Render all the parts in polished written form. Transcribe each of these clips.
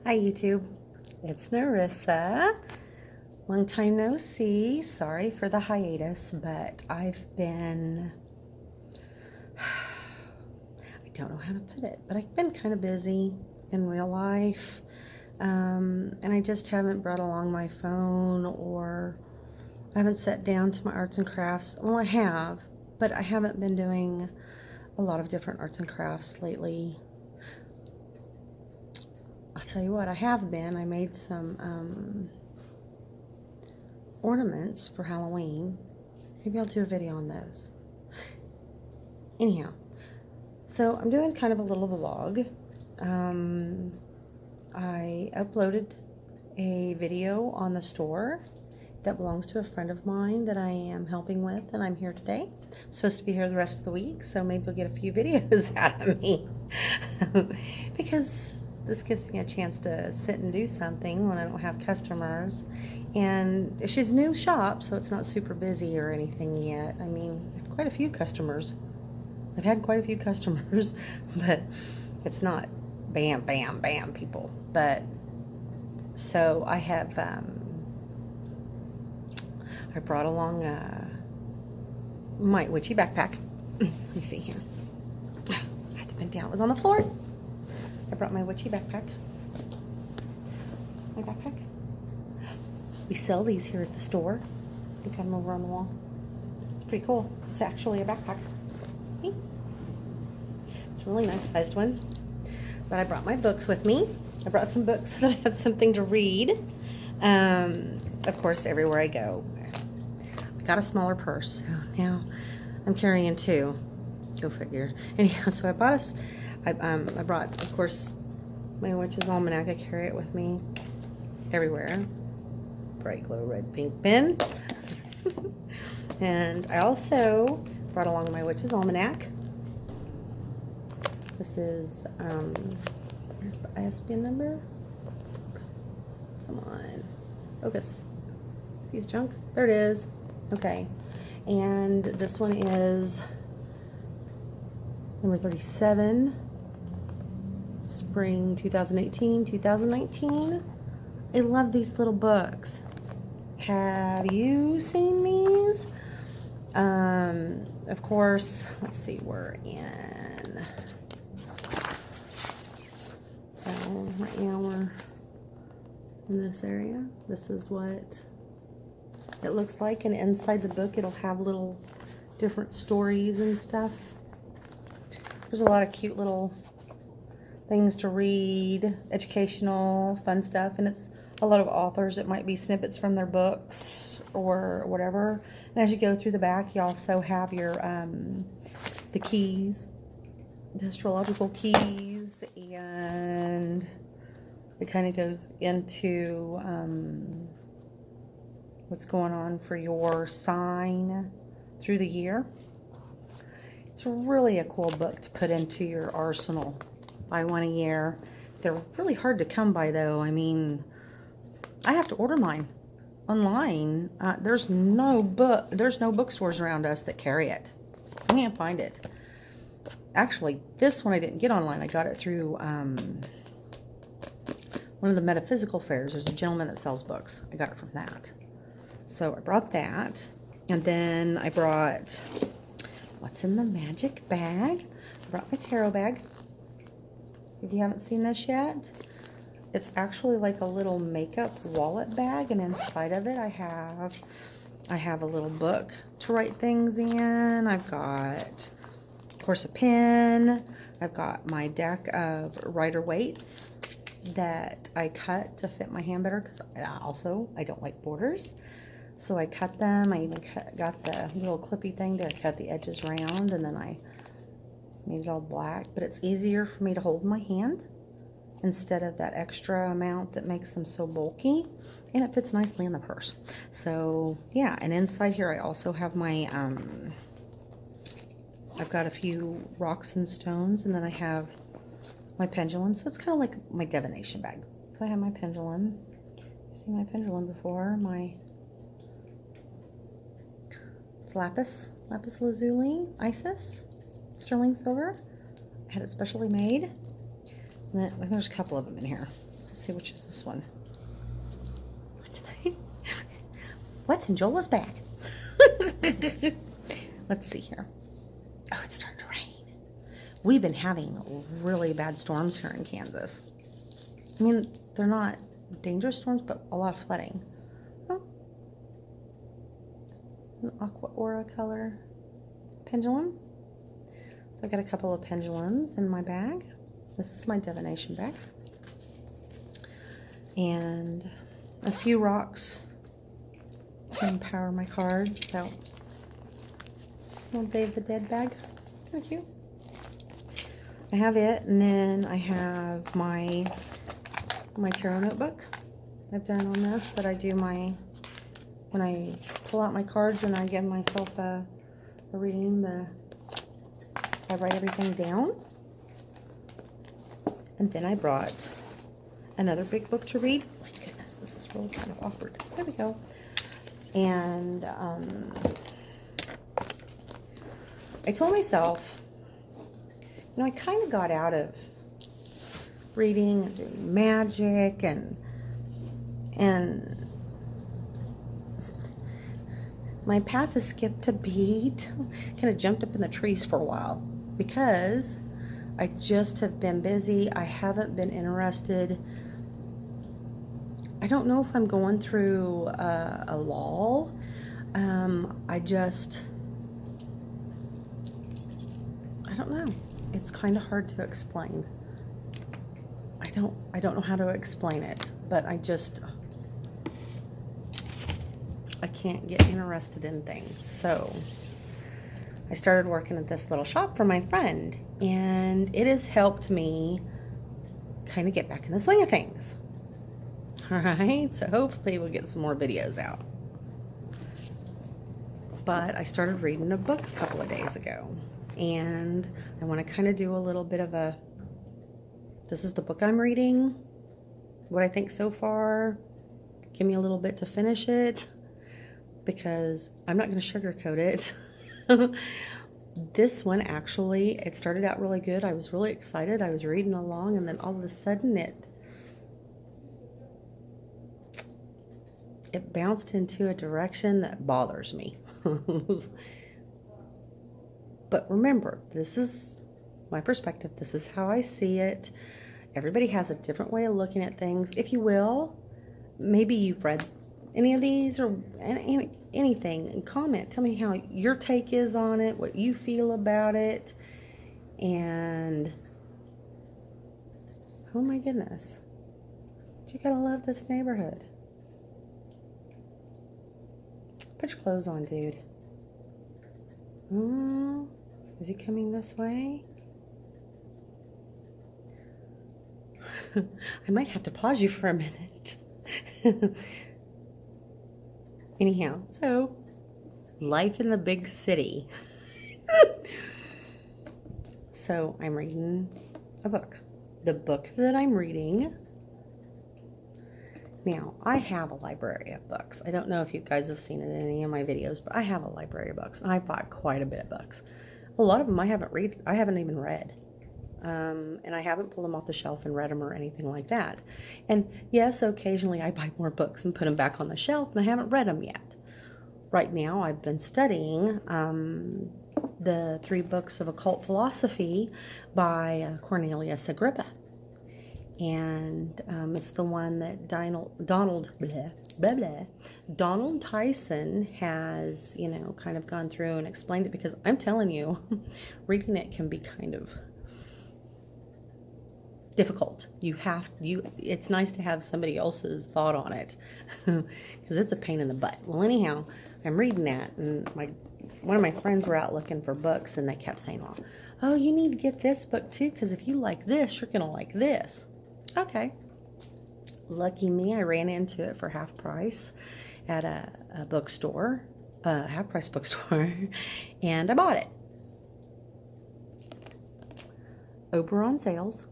Hi YouTube, it's Narissa. Long time no see. Sorry for the hiatus, but I've been, I don't know how to put it, but I've been kind of busy in real life. And I just haven't brought along my phone, or I haven't sat down to my arts and crafts. Well, I have, but I haven't been doing a lot of different arts and crafts lately. I'll tell you what, I have been. I made some ornaments for Halloween. Maybe I'll do a video on those. Anyhow, so I'm doing kind of a little vlog. I uploaded a video on the store that belongs to a friend of mine that I am helping with, and I'm here today. I'm supposed to be here the rest of the week, so maybe you'll get a few videos out of me. Because this gives me a chance to sit and do something when I don't have customers. And she's a new shop, so it's not super busy or anything yet. I mean, I have quite a few customers. I've had quite a few customers, but it's not bam, bam, bam people. But so I have, I brought along my witchy backpack. Let me see here. I had to bend down. It was on the floor. I brought my witchy backpack. My backpack. We sell these here at the store. We got them over on the wall. It's pretty cool. It's actually a backpack. It's a really nice sized one. But I brought my books with me. I brought some books so that I have something to read. Of course, everywhere I go. I got a smaller purse, so now I'm carrying two. Go figure. Anyhow, so I bought I brought, of course, my witch's almanac. I carry it with me everywhere. Bright glow red pink pen. And I also brought along my witch's almanac. This is, where's the ISBN number? Come on. Focus. Piece of junk. There it is. Okay. And this one is number 37. Spring 2018, 2019. I love these little books. Have you seen these? Of course, let's see, we're in. So right now we're in this area. This is what it looks like, and inside the book it'll have little different stories and stuff. There's a lot of cute little things to read, educational, fun stuff, and it's a lot of authors. It might be snippets from their books or whatever. And as you go through the back, you also have your the keys, the astrological keys, and it kind of goes into what's going on for your sign through the year. It's really a cool book to put into your arsenal. Buy one a year. They're really hard to come by, though. I mean, I have to order mine online. There's no bookstores around us that carry it. I can't find it. Actually, this one I didn't get online. I got it through one of the metaphysical fairs. There's a gentleman that sells books. I got it from that. So I brought that, and then I brought what's in the magic bag. I brought my tarot bag. If you haven't seen this yet, it's actually like a little makeup wallet bag, and inside of it I have a little book to write things in. I've got, of course, a pen. I've got my deck of Rider-Waite's that I cut to fit my hand better, because I don't like borders. So I cut them. I even got the little clippy thing to cut the edges round, and then I made it all black. But it's easier for me to hold in my hand instead of that extra amount that makes them so bulky, and it fits nicely in the purse. So yeah, and inside here I also have my I've got a few rocks and stones, and then I have my pendulum. So it's kind of like my divination bag. So I have my pendulum. You've seen my pendulum before. It's lapis lazuli, Isis, sterling silver. I had it specially made. And then, there's a couple of them in here. Let's see, which is this one? What's in Jola's bag? Let's see here. Oh, it's starting to rain. We've been having really bad storms here in Kansas. I mean, they're not dangerous storms, but a lot of flooding. Oh. An aqua aura color pendulum. So I got a couple of pendulums in my bag. This is my divination bag. And a few rocks to empower my cards. So it's a little Day of the Dead bag. Kind of cute. I have it, and then I have my tarot notebook I've done on this that I do when I pull out my cards and I give myself a reading, I write everything down. And then I brought another big book to read. Oh my goodness, this is really kind of awkward. There we go. And I told myself, you know, I kind of got out of reading and doing magic and my path has skipped a beat. Kind of jumped up in the trees for a while because I just have been busy. I haven't been interested. I don't know if I'm going through a lull. I don't know. It's kind of hard to explain. I don't know how to explain it, but I can't get interested in things. So I started working at this little shop for my friend, and it has helped me kind of get back in the swing of things. All right, so hopefully we'll get some more videos out. But I started reading a book a couple of days ago, and I want to kind of do a little bit of this is the book I'm reading, what I think so far, give me a little bit to finish it, because I'm not going to sugarcoat it. This one, actually, it started out really good. I was really excited. I was reading along, and then all of a sudden it bounced into a direction that bothers me. But remember, this is my perspective. This is how I see it. Everybody has a different way of looking at things. If you will, maybe you've read any of these or anything, and comment. Tell me how your take is on it, what you feel about it. And oh my goodness, you gotta love this neighborhood. Put your clothes on, dude. Oh, is he coming this way? I might have to pause you for a minute. Anyhow, so life in the big city. So I'm reading a book. The book that I'm reading, now I have a library of books. I don't know if you guys have seen it in any of my videos, but I have a library of books, and I bought quite a bit of books. A lot of them I haven't even read. And I haven't pulled them off the shelf and read them or anything like that. And yes, occasionally I buy more books and put them back on the shelf, and I haven't read them yet. Right now I've been studying the 3 books of occult philosophy by Cornelius Agrippa. And it's the one that Donald Tyson has, you know, kind of gone through and explained it, because I'm telling you, reading it can be kind of difficult. It's nice to have somebody else's thought on it, because it's a pain in the butt. Well, anyhow, I'm reading that, and one of my friends were out looking for books, and they kept saying, well, oh, you need to get this book too, because if you like this, you're gonna like this. Okay. Lucky me, I ran into it for half price at a bookstore, half price bookstore, and I bought it. Oberon Zells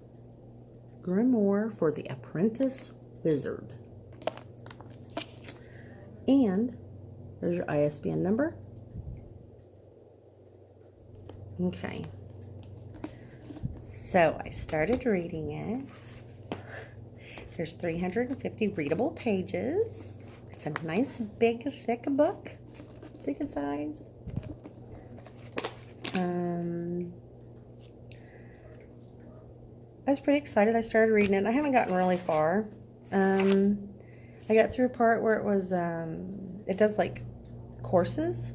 Grimore for the Apprentice Wizard. And there's your ISBN number. Okay. So I started reading it. There's 350 readable pages. It's a nice, big, thick book. Pretty good sized. I was pretty excited. I started reading it, and I haven't gotten really far. I got through a part where it was, it does like courses.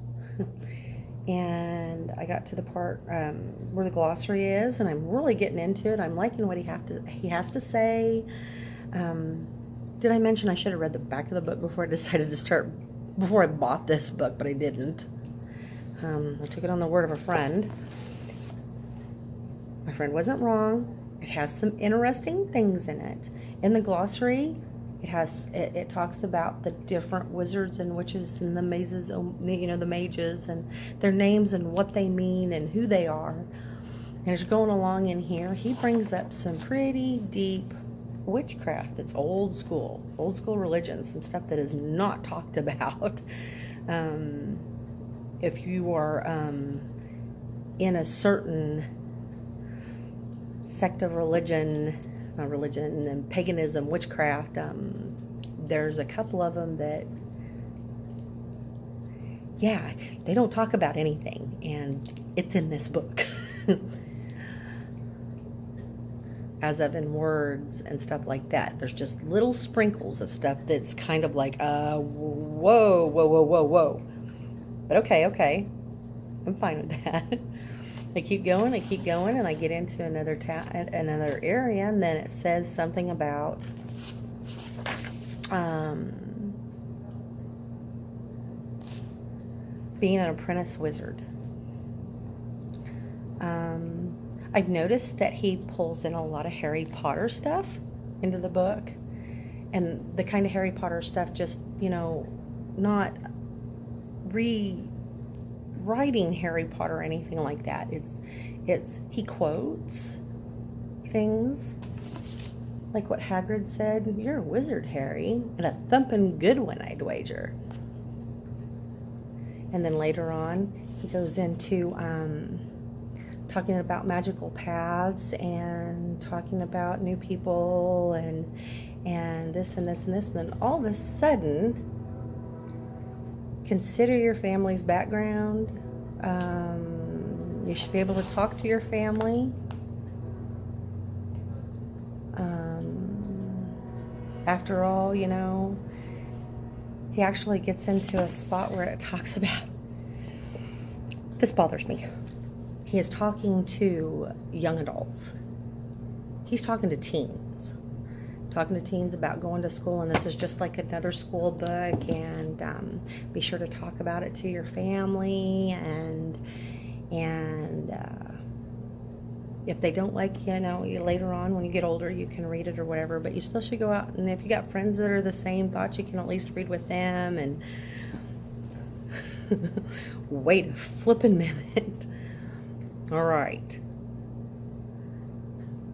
And I got to the part where the glossary is, and I'm really getting into it. I'm liking what he has to say. Did I mention I should have read the back of the book before I decided to start, before I bought this book, but I didn't. I took it on the word of a friend. My friend wasn't wrong. It has some interesting things in it. In the glossary, it talks about the different wizards and witches and the mazes, you know, the mages and their names and what they mean and who they are. And as you're going along in here, he brings up some pretty deep witchcraft that's old school religion, some stuff that is not talked about. If you are in a certain sect of religion and paganism, witchcraft, there's a couple of them that, yeah, they don't talk about anything, and it's in this book. As of in words and stuff like that. There's just little sprinkles of stuff that's kind of like, whoa. But okay. I'm fine with that. I keep going, and I get into another area, and then it says something about being an apprentice wizard. I've noticed that he pulls in a lot of Harry Potter stuff into the book, and the kind of Harry Potter stuff, just, you know, not rewriting Harry Potter or anything like that. He quotes things like what Hagrid said, "You're a wizard, Harry, and a thumping good one, I'd wager." And then later on, he goes into talking about magical paths and talking about new people and this and this and this. And then all of a sudden, consider your family's background. You should be able to talk to your family. After all, you know, he actually gets into a spot where it talks about, this bothers me. He is talking to young adults. He's talking to teens. About going to school, and this is just like another school book, and be sure to talk about it to your family, and if they don't like, you know, later on when you get older, you can read it or whatever, but you still should go out, and if you got friends that are the same thoughts, you can at least read with them. And wait a flippin' minute. All right.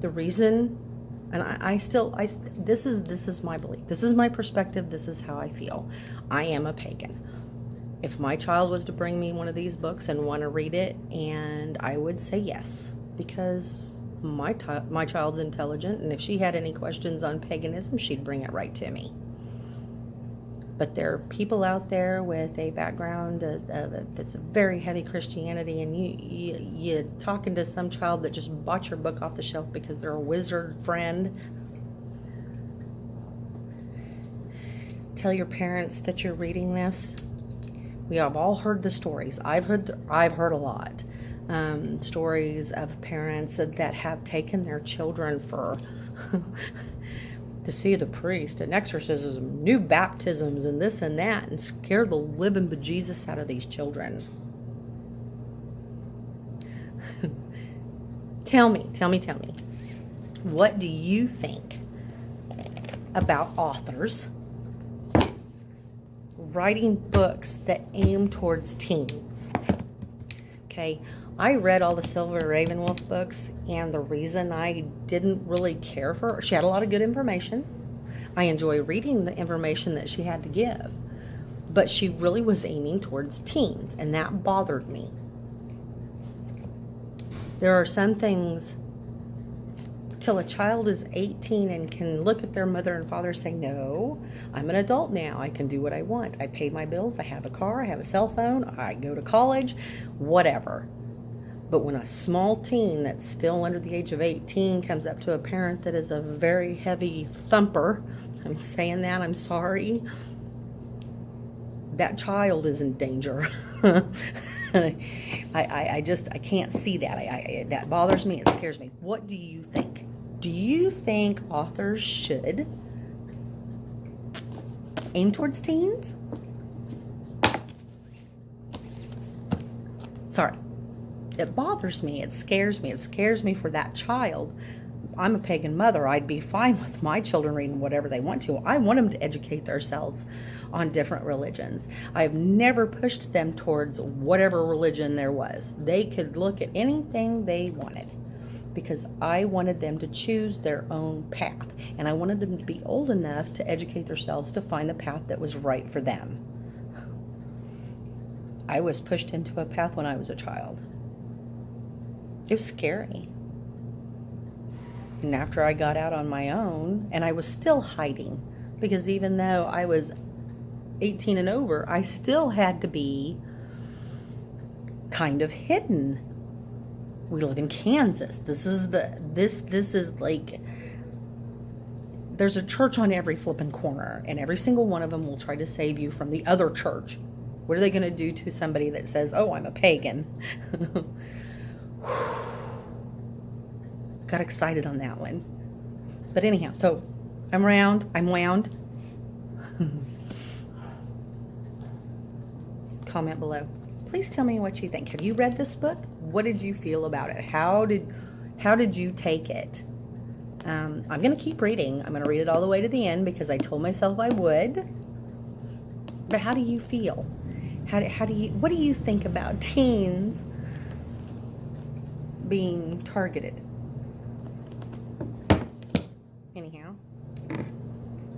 The reason, and this is my belief. This is my perspective. This is how I feel. I am a pagan. If my child was to bring me one of these books and want to read it, and I would say yes, because my child's intelligent, and if she had any questions on paganism, she'd bring it right to me. But there are people out there with a background that's a very heavy Christianity, and you talking to some child that just bought your book off the shelf because they're a wizard friend. Tell your parents that you're reading this. We have all heard the stories. I've heard a lot. Stories of parents that have taken their children for to see the priest and exorcisms, new baptisms, and this and that, and scare the living bejesus out of these children. Tell me. What do you think about authors writing books that aim towards teens? Okay, I read all the Silver Ravenwolf books, and the reason I didn't really care for her, she had a lot of good information. I enjoy reading the information that she had to give, but she really was aiming towards teens, and that bothered me. There are some things till a child is 18 and can look at their mother and father and say, no, I'm an adult now. I can do what I want. I paid my bills. I have a car. I have a cell phone. I go to college, whatever. But when a small teen that's still under the age of 18 comes up to a parent that is a very heavy thumper, I'm saying that, I'm sorry, that child is in danger. I can't see that. That bothers me. It scares me. What do you think? Do you think authors should aim towards teens? Sorry. It bothers me. It scares me. It scares me for that child. I'm a pagan mother. I'd be fine with my children reading whatever they want to. I want them to educate themselves on different religions. I've never pushed them towards whatever religion there was. They could look at anything they wanted because I wanted them to choose their own path. And I wanted them to be old enough to educate themselves to find the path that was right for them. I was pushed into a path when I was a child. It was scary. And after I got out on my own, and I was still hiding, because even though I was 18 and over, I still had to be kind of hidden. We live in Kansas. This is like, there's a church on every flipping corner, and every single one of them will try to save you from the other church. What are they going to do to somebody that says, oh, I'm a pagan? Got excited on that one. But anyhow, so I'm wound. Comment below. Please tell me what you think. Have you read this book? What did you feel about it? How did you take it? I'm going to keep reading. I'm going to read it all the way to the end because I told myself I would. But how do you feel? What do you think about teens being targeted? Anyhow,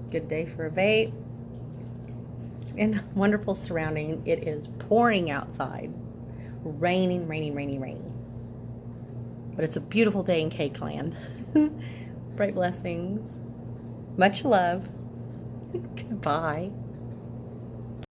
good day for a vape. In wonderful surrounding. It is pouring outside. Raining. But it's a beautiful day in Cake Land. Bright blessings. Much love. Goodbye.